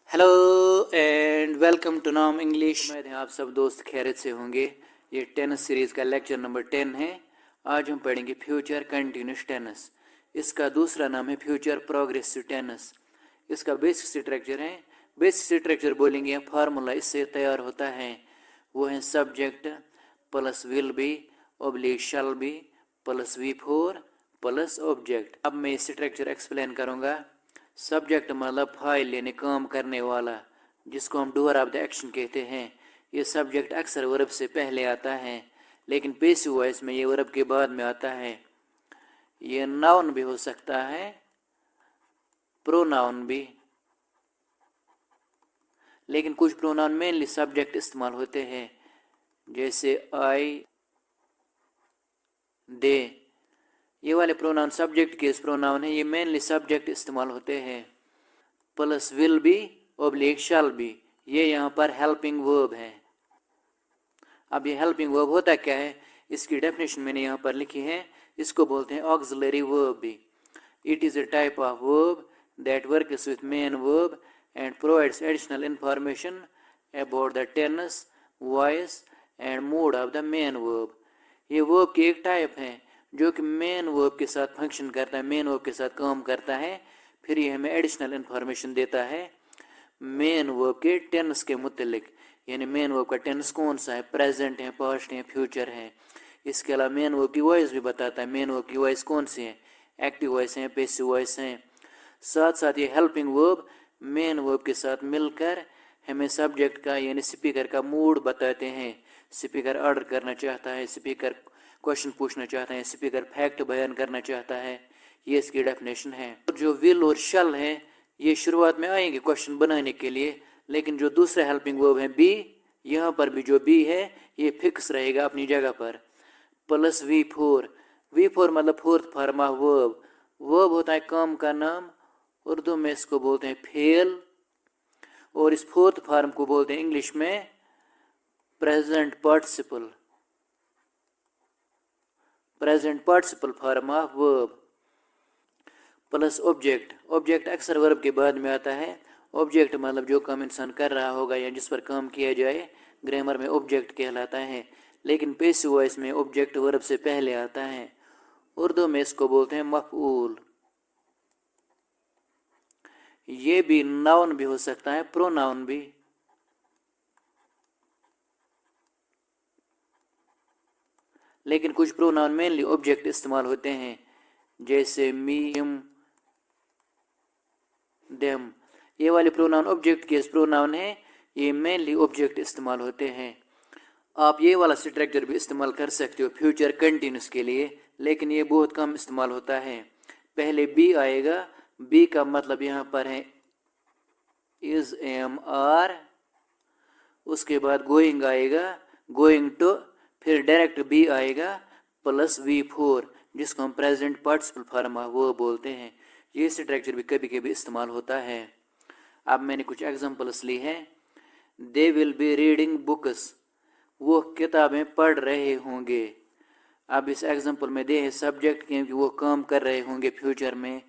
Hello and welcome to नाम English. उम्मीद है आप सब दोस्त खैरियत से होंगे। ये टेनिस सीरीज़ का लेक्चर नंबर 10 है। आज हम पढ़ेंगे फ्यूचर कंटिन्यूस टेनिस। इसका दूसरा नाम है फ्यूचर प्रोग्रेसिव टेनिस। इसका बेसिक स्ट्रक्चर है, बेसिक स्ट्रक्चर बोलेंगे, फार्मूला इससे तैयार होता है। वो है subject plus will be oblique shall be plus V4 plus object. अब मैं स्ट्रक्चर एक्सप्लेन करूँगा। सब्जेक्ट मतलब फाइल यानी काम करने वाला, जिसको हम डूअर ऑफ द एक्शन कहते हैं। ये सब्जेक्ट अक्सर वर्ब से पहले आता है, लेकिन पैसिव वॉइस में ये वर्ब के बाद में आता है। ये नाउन भी हो सकता है, प्रोनाउन भी, लेकिन कुछ प्रोनाउन मेनली सब्जेक्ट इस्तेमाल होते हैं, जैसे आई, दे। ये वाले प्रोनाउन सब्जेक्ट के प्रोनाउन है, ये मेनली सब्जेक्ट इस्तेमाल होते हैं। Plus will be oblique shall be, ये यहाँ पर हेल्पिंग वर्ब है। अब ये हेल्पिंग वर्ब होता क्या है, इसकी डेफिनेशन मैंने यहाँ पर लिखी है। इसको बोलते हैं ऑक्सिलरी वर्ब भी। It is a type of verb that works with main verb and provides additional information about the tense, voice and mood of the main verb. ये वर्ब की एक टाइप है जो कि मेन वर्ब के साथ function करता है, मेन वर्ब के साथ काम करता है। फिर ये हमें एडिशनल इंफॉर्मेशन देता है मेन वर्ब के टेंस के मुतलिक, यानी मेन वर्ब का टेंस कौन सा है, प्रेजेंट है, पास्ट है, फ्यूचर है। इसके अलावा मेन वर्ब की वॉइस भी बताता है, मेन वर्ब की वॉइस कौन सी है, एक्टिव वॉइस है, पैसिव वॉइस है। साथ साथ ये हेल्पिंग वर्ब मेन वर्ब के साथ मिलकर हमें सब्जेक्ट का यानी स्पीकर का मूड बताते हैं। स्पीकर ऑर्डर करना चाहता है, स्पीकर क्वेश्चन पूछना चाहता है, स्पीकर फैक्ट बयान करना चाहता है। ये इसकी डेफिनेशन है। जो विल और शल है ये शुरुआत में आएंगे क्वेश्चन बनाने के लिए, लेकिन जो दूसरा हेल्पिंग वर्ब है बी, यहाँ पर भी जो बी है ये फिक्स रहेगा अपनी जगह पर। प्लस V4, V4 मतलब fourth form of verb. Verb होता है काम का नाम, उर्दू में इसको बोलते हैं फेल, और इस फोर्थ फॉर्म को बोलते हैं इंग्लिश में present participle, present participle form of verb. Plus object, object अक्सर वर्ब के बाद में आता है। ऑब्जेक्ट मतलब जो काम इंसान कर रहा होगा या जिस पर काम किया जाए, ग्रामर में ऑब्जेक्ट कहलाता है। लेकिन पैसिव वॉइस में ऑब्जेक्ट वर्ब से पहले आता है। उर्दू में इसको बोलते हैं मफऊल। ये भी नाउन भी हो सकता है, प्रोनाउन भी। लेकिन कुछ प्रोनाउन मेनली ऑब्जेक्ट इस्तेमाल होते हैं, जैसे मी, हिम, देम। ये वाले प्रोनाउन ऑब्जेक्ट के प्रोनाउन है, ये मेनली ऑब्जेक्ट इस्तेमाल होते हैं। आप ये वाला स्ट्रक्चर भी इस्तेमाल कर सकते हो फ्यूचर कंटिन्यूस के लिए, लेकिन ये बहुत कम इस्तेमाल होता है। पहले बी आएगा, बी का मतलब यहाँ पर है इज, एम, आर। उसके बाद गोइंग आएगा, गोइंग टू, फिर डायरेक्ट बी आएगा प्लस V4, जिसको हम प्रेजेंट पार्टिसिपल फॉर्म वो बोलते हैं। ये स्ट्रक्चर भी कभी कभी इस्तेमाल होता है। अब मैंने कुछ एग्जांपल्स ली हैं। They will be reading books, वो किताबें पढ़ रहे होंगे। अब इस एग्जांपल में दे है सब्जेक्ट, क्योंकि वो काम कर रहे होंगे फ्यूचर में।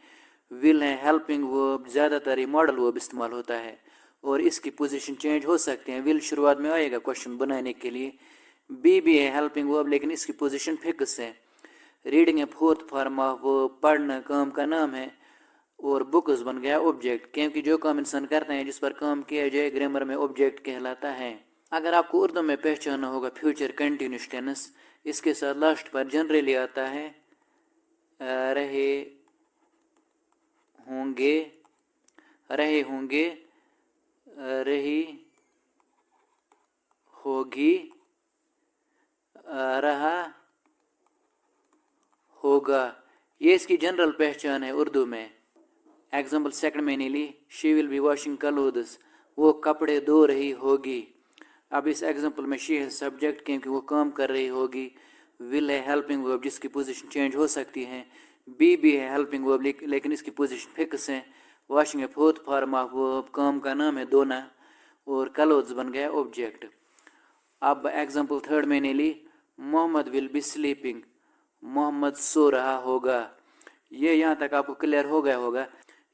विल है हेल्पिंग वर्ब, ज़्यादातर ये मॉडल वर्ब इस्तेमाल होता है, और इसकी पोजीशन चेंज हो सकते हैं। विल शुरुआत में आएगा क्वेश्चन बनाने के लिए। बी भी है हेल्पिंग वर्ब, लेकिन इसकी पोजीशन फिक्स है। रीडिंग है फोर्थ फॉर्म ऑफ वर्ब, पढ़ना काम का नाम है, और बुक्स बन गया ऑब्जेक्ट, क्योंकि जो काम इंसान करते हैं जिस पर काम किया जाए ग्रामर में ऑब्जेक्ट कहलाता है। अगर आपको उर्दू में पहचानना होगा फ्यूचर कंटिन्यूस टेंस, इसके साथ लास्ट पर जनरली आता है रहे होंगे, रहे होंगे, रही होगी, रहा होगा। ये इसकी जनरल पहचान है उर्दू में। एग्जाम्पल सेकंड मैंने ली, she will be washing clothes, वो कपड़े धो रही होगी। अब इस एग्जाम्पल में शी है सब्जेक्ट, क्योंकि वो काम कर रही होगी। विल है हेल्पिंग वर्ब, जिसकी पोजीशन चेंज हो सकती है। बी भी है हेल्पिंग वर्ब, लेकिन इसकी पोजीशन फिक्स है। वॉशिंग है फोर्थ फॉर्म ऑफ वर्ब, काम का नाम है धोना, और क्लोथ्स बन गया ऑब्जेक्ट। अब एग्जाम्पल थर्ड मैंने ली, Mohammed will be sleeping, Mohammed सो रहा होगा। ये यहाँ तक आपको क्लियर हो गया होगा,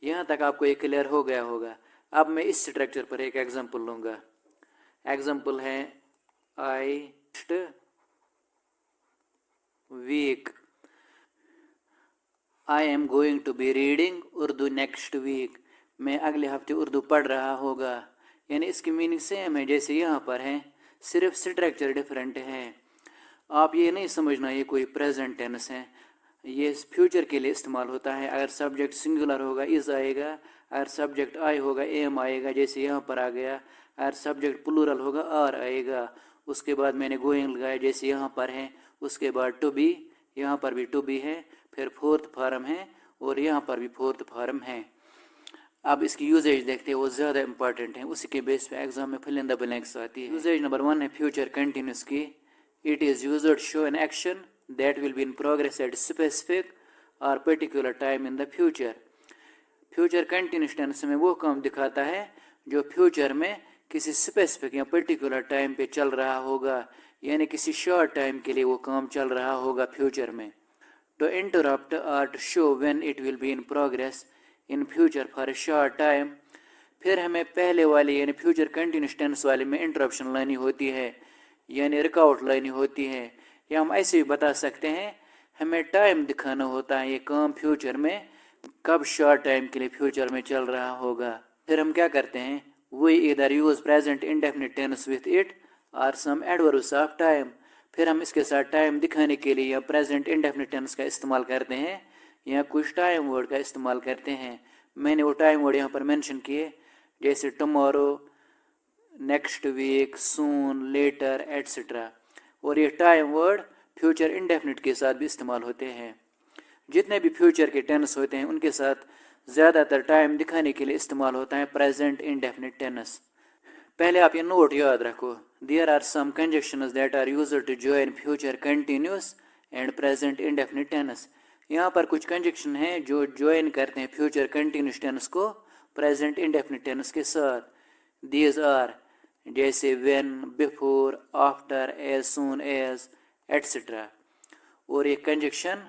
यहाँ तक आपको ये क्लियर हो गया होगा। अब मैं इस स्ट्रक्चर पर एक एग्जांपल लूँगा। एग्जांपल है I week, I am going to be reading Urdu next week, मैं अगले हफ्ते उर्दू पढ़ रहा होगा। यानी इसकी मीनिंग सेम है जैसे यहाँ पर है, सिर्फ स्ट्रक्चर डिफरेंट है। आप ये नहीं समझना ये कोई प्रेजेंट टेंस है, ये फ्यूचर के लिए इस्तेमाल होता है। अगर सब्जेक्ट सिंगुलर होगा इज़ आएगा, अगर सब्जेक्ट आई होगा एम आएगा जैसे यहाँ पर आ गया, अगर सब्जेक्ट प्लूरल होगा आर आएगा। उसके बाद मैंने गोइंग लगाया जैसे यहाँ पर है, उसके बाद टू बी, यहाँ पर भी टू बी है, फिर फोर्थ फॉर्म है और यहाँ पर भी फोर्थ फॉर्म है। अब इसकी यूजेज देखते हैं, वो ज़्यादा इंपॉर्टेंट है, उसी के बेस पे एग्जाम में फिल इन द ब्लैंक्स आती है। यूजेज नंबर 1 है फ्यूचर कंटिन्यूस की। It is used to show an action that will be in progress at specific और particular time in the future. Future continuous tense में वो काम दिखाता है जो फ्यूचर में किसी स्पेसिफिक या पर्टिकुलर टाइम पे चल रहा होगा, यानी किसी शॉर्ट टाइम के लिए वो काम चल रहा होगा फ्यूचर में। टू इंटरप्ट और to show when it will be in progress in future for a short time. फिर हमें पहले वाले यानी फ्यूचर कंटिन्यूस टेंस वाले में इंटरप्शन लानी होती है, यानी रुकावट लानी होती है, या हम ऐसे भी बता सकते हैं हमें टाइम दिखाना होता है ये काम फ्यूचर में कब शॉर्ट टाइम के लिए फ्यूचर में चल रहा होगा। फिर हम क्या करते हैं, वी इधर use present indefinite tense with it और सम एडवर्ब्स ऑफ टाइम। फिर हम इसके साथ टाइम दिखाने के लिए या प्रेजेंट इंडेफिनिट टेंस का इस्तेमाल करते हैं या कुछ टाइम वर्ड का इस्तेमाल करते हैं। मैंने वो टाइम वर्ड यहाँ पर मेंशन किए जैसे टुमारो, नेक्स्ट वीक, सून, लेटर एट्सेट्रा। और ये टाइम वर्ड फ्यूचर इंडेफिनिट के साथ भी इस्तेमाल होते हैं। जितने भी फ्यूचर के टेंस होते हैं उनके साथ ज़्यादातर टाइम दिखाने के लिए इस्तेमाल होता है प्रेजेंट इंडेफिनिट टेंस। पहले आप ये नोट याद रखो, there are some conjunctions that are used to join future continuous and present indefinite tense. यहाँ पर कुछ कंजक्शन हैं जो ज्वाइन करते हैं फ्यूचर कंटिन्यूस टेंस को प्रेजेंट इंडेफिनिट टेंस के साथ। दीज आर जैसे when, before, after, as soon as etcetera. और ये conjunction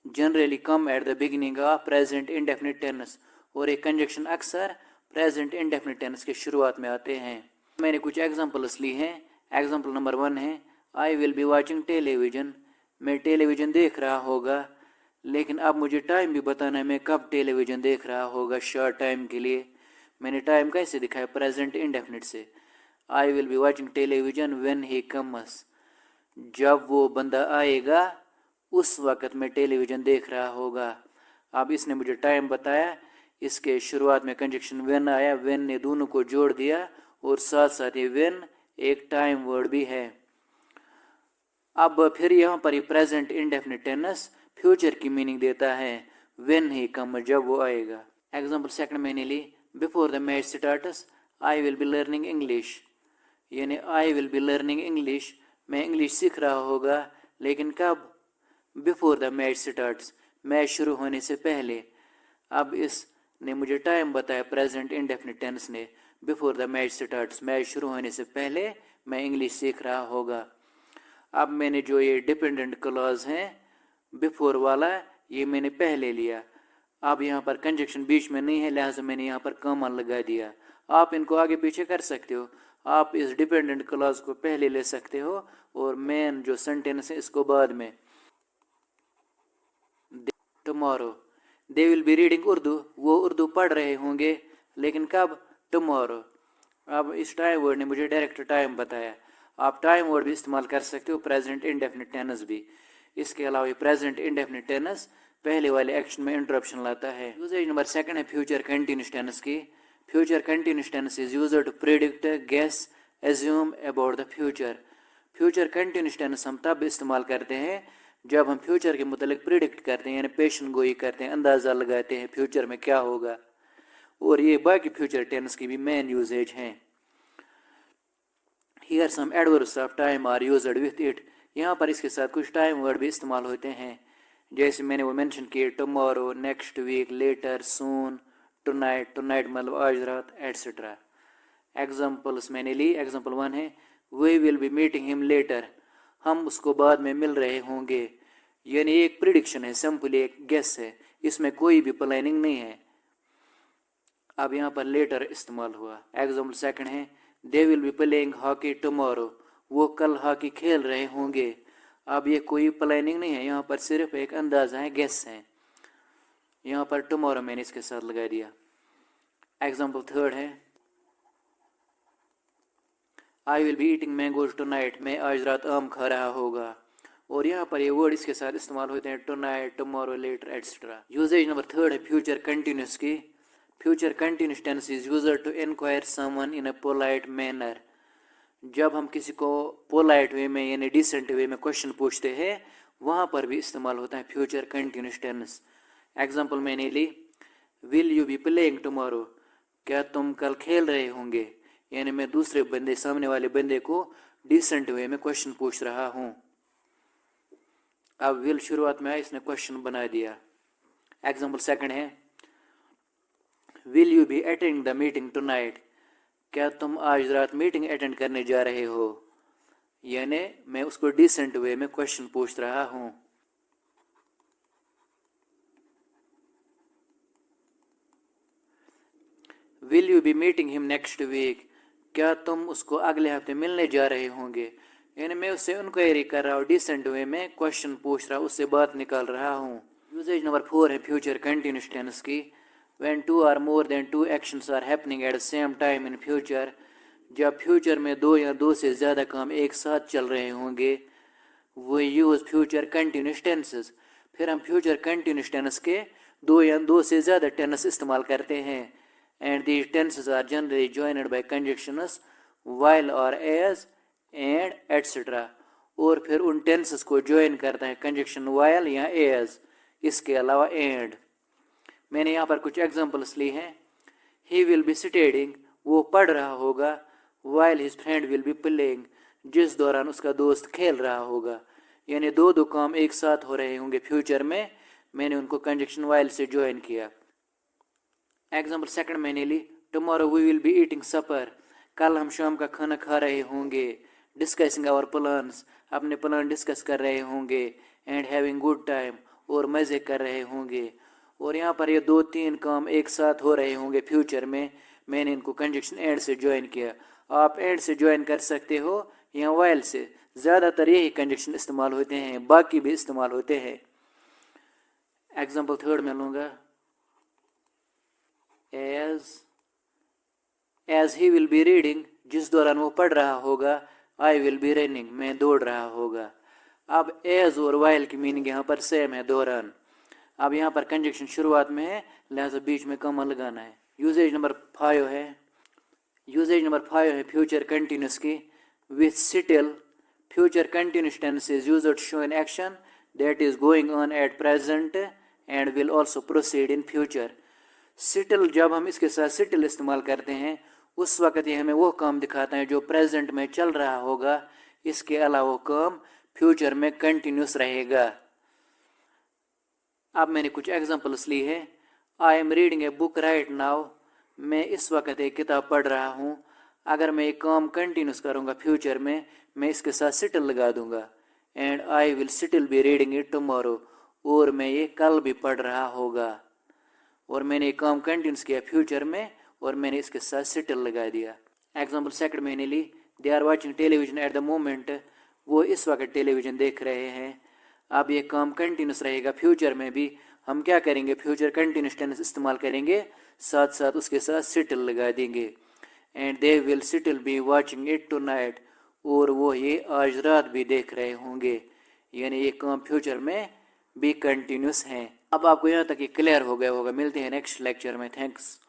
generally come at the beginning of present indefinite tense, और ये कंजक्शन अक्सर प्रेजेंट इंडेफिनिट टेंस के शुरुआत में आते हैं। मैंने कुछ एग्जांपल्स ली हैं। एग्जांपल नंबर 1 है आई विल बी वाचिंग टेलीविजन, मैं टेलीविज़न देख रहा होगा, लेकिन अब मुझे टाइम भी बताना है मैं कब टेलीविज़न देख रहा होगा शॉर्ट टाइम के लिए। मैंने टाइम कैसे दिखाया, प्रेजेंट इंडेफिनिट से। आई will be watching television when he comes, जब वो बंदा आएगा उस वक़्त मैं टेलीविज़न देख रहा होगा। अब इसने मुझे टाइम बताया, इसके शुरुआत में कंजक्शन व्हेन आया, व्हेन ने दोनों को जोड़ दिया और साथ साथ ये व्हेन एक टाइम वर्ड भी है। अब फिर यहाँ पर ये प्रेजेंट इंडेफिनिट टेंस फ्यूचर की मीनिंग देता है, व्हेन ही कम, जब वो आएगा। एग्जांपल सेकंड मैंने ली, before the match starts I will be learning English, यानी I will be learning English, मैं इंग्लिश सीख रहा होगा, लेकिन कब, before the match starts, match शुरू होने से पहले। अब इसने मुझे टाइम बताया प्रेजेंट इंडेफिनिट टेंस ने, before the match starts, match शुरू होने से पहले मैं इंग्लिश सीख रहा होगा। अब मैंने जो ये डिपेंडेंट क्लॉज हैं बिफोर वाला, ये मैंने पहले लिया। अब यहाँ पर कंजक्शन बीच में नहीं है, लिहाजा मैंने यहाँ पर कॉमा लगा दिया। आप इनको आगे पीछे कर सकते हो, आप इस डिपेंडेंट क्लॉज को पहले ले सकते हो और मेन जो सेंटेंस है इसको बाद में। Tomorrow, they will be reading Urdu, वो उर्दू पढ़ रहे होंगे, लेकिन कब, टुमारो। अब इस टाइम वर्ड ने मुझे डायरेक्ट टाइम बताया। आप टाइम वर्ड भी इस्तेमाल कर सकते हो, प्रेजेंट इंडेफिनिट टेंस भी। इसके अलावा ये प्रेजेंट इंडेफिनिट टेंस पहले वाले एक्शन में इंटरप्शन लाता है। यूजेज नंबर 2 है फ्यूचर कंटिन्यूस टेंस की। Future continuous tense is used to predict, guess, assume about the future. Future continuous tense हम तब इस्तेमाल करते हैं जब हम फ्यूचर के मुतालिक प्रिडिक्ट करते हैं, यानी पेशन गोई करते हैं, अंदाज़ा लगाते हैं फ्यूचर में क्या होगा। और ये बाकी फ्यूचर टेंस की भी मेन यूजेज हैं। Here some adverbs of time are used with it, यहाँ पर इसके साथ कुछ टाइम वर्ड भी इस्तेमाल होते हैं, जैसे मैंने वो मेंशन किए, टुमारो, नेक्स्ट वीक, लेटर, सून, टुनाइट, टुनाइट मतलब आज रात, एट्सेट्रा। एग्जाम्पल्स मैंने ली। एग्जाम्पल 1 है we will be meeting him later, हम उसको बाद में मिल रहे होंगे, यानी एक प्रिडिक्शन है, सिंपली एक गेस है, इसमें कोई भी प्लानिंग नहीं है। अब यहाँ पर लेटर इस्तेमाल हुआ। एग्जाम्पल सेकंड है, they will be playing hockey tomorrow, वो कल हॉकी खेल रहे होंगे। अब ये कोई प्लानिंग नहीं है, यहाँ पर सिर्फ एक अंदाजा है, गेस है। यहाँ पर टुमारो मैंने इसके साथ लगा दिया। एग्जाम्पल थर्ड है, आई will be eating mangoes tonight, मैं आज रात आम खा रहा होगा। और यहाँ पर ये वर्ड इसके साथ इस्तेमाल होते हैं, tonight, tomorrow, later, etcetera. Usages number third है फ्यूचर कंटिन्यूस की। Future continuous tense is used to inquire someone in a polite manner. जब हम किसी को पोलाइट वे में यानी डिसेंट वे में क्वेश्चन पूछते हैं, वहाँ पर भी इस्तेमाल होता है फ्यूचर कंटिन्यूस टेंस। एग्जाम्पल मैंने ली, will you be playing tomorrow, क्या तुम कल खेल रहे होंगे। यानी मैं दूसरे बंदे, सामने वाले बंदे को डिसेंट वे में क्वेश्चन पूछ रहा हूँ। अब विल शुरुआत में आया, इसने क्वेश्चन बना दिया। एग्जाम्पल सेकंड है, will you be attend the meeting tonight, क्या तुम आज रात मीटिंग अटेंड करने जा रहे हो। यानी मैं उसको डिसेंट वे में क्वेश्चन पूछ रहा हूँ। Will you be meeting him next week, क्या तुम उसको अगले हफ्ते मिलने जा रहे होंगे। यानी मैं उससे इंक्वायरी कर रहा हूँ, डिसेंट वे में क्वेश्चन पूछ रहा हूँ, उससे बात निकाल रहा हूँ। यूजेज नंबर 4 है फ्यूचर कंटिन्यूस टेंस की। When 2 or more than 2 actions are happening at the same time in future, जब फ्यूचर में 2 या 2 से ज़्यादा काम एक साथ चल रहे होंगे, वो यूज़ फ्यूचर कंटिन्यूस टेंसेस। फिर हम फ्यूचर कंटिन्यूस टेंस के 2 या 2 से ज़्यादा टेंस इस्तेमाल करते हैं। And these tenses are generally joined by conjunctions while और as एंड एटसेट्रा। और फिर उन टेंसेस को ज्वाइन करता है कंजक्शन while या as, इसके अलावा एंड। मैंने यहाँ पर कुछ एग्जाम्पल्स ली हैं। ही विल बी स्टडीइंग, वो पढ़ रहा होगा। While his friend will be playing, जिस दौरान उसका दोस्त खेल रहा होगा। यानी दो काम एक साथ हो रहे होंगे फ्यूचर में, मैंने उनको कंजक्शन वाइल से ज्वाइन किया। एग्जाम्पल सेकंड मैंने ली, tomorrow we will be eating supper, कल हम शाम का खाना खा रहे होंगे। डिस्कसिंग आवर प्लान्स, अपने प्लान डिस्कस कर रहे होंगे। एंड हैविंग गुड टाइम, और मज़े कर रहे होंगे। और यहाँ पर ये 2-3 काम एक साथ हो रहे होंगे फ्यूचर में, मैंने इनको कंजक्शन एंड से ज्वाइन किया। आप एंड से ज्वाइन कर सकते हो या वाइल से, ज़्यादातर यही कंजक्शन इस्तेमाल होते हैं, बाकी भी इस्तेमाल होते हैं। एग्जाम्पल थर्ड में लूँगा, as he will be reading, जिस दौरान वो पढ़ रहा होगा। आई विल बी रनिंग, मैं दौड़ रहा होगा। अब एज और वाइल की मीनिंग यहाँ पर सेम है, दौरान। अब यहाँ पर कंजक्शन शुरुआत में है, लिहाजा बीच में कॉमा लगाना है। यूजेज नंबर 5 है फ्यूचर कंटिन्यूस की। With still, future continuous tense is used to show an action that is going on at present and will also proceed in future. Still, जब हम इसके साथ स्टिल इस्तेमाल करते हैं, उस वक्त ये हमें वो काम दिखाता है जो प्रेजेंट में चल रहा होगा। इसके अलावा वो काम फ्यूचर में कंटिन्यूस रहेगा। अब मैंने कुछ एग्जांपल्स ली है। I am reading a book right now, मैं इस वक्त एक किताब पढ़ रहा हूँ। अगर मैं एक काम कंटिन्यूस करूँगा फ्यूचर में, मैं इसके साथ स्टिल लगा दूँगा। And I will still be reading it tomorrow, और मैं ये कल भी पढ़ रहा होगा। और मैंने एक काम कंटिन्यूस किया फ्यूचर में, और मैंने इसके साथ स्टिल लगा दिया। एग्जाम्पल सेकंड मैंने ली, they are watching television at the moment, वो इस वक्त टेलीविज़न देख रहे हैं। अब ये काम कंटिन्यूस रहेगा फ्यूचर में भी। हम क्या करेंगे, फ्यूचर कंटिन्यूस टेंस इस्तेमाल करेंगे, साथ साथ उसके साथ स्टिल लगा देंगे। And they will still be watching it tonight, और वो ये आज रात भी देख रहे होंगे। यानी ये काम फ्यूचर में भी कंटिन्यूस हैं। अब आपको यहाँ तक ये क्लियर हो गया होगा। मिलते हैं नेक्स्ट लेक्चर में। थैंक्स।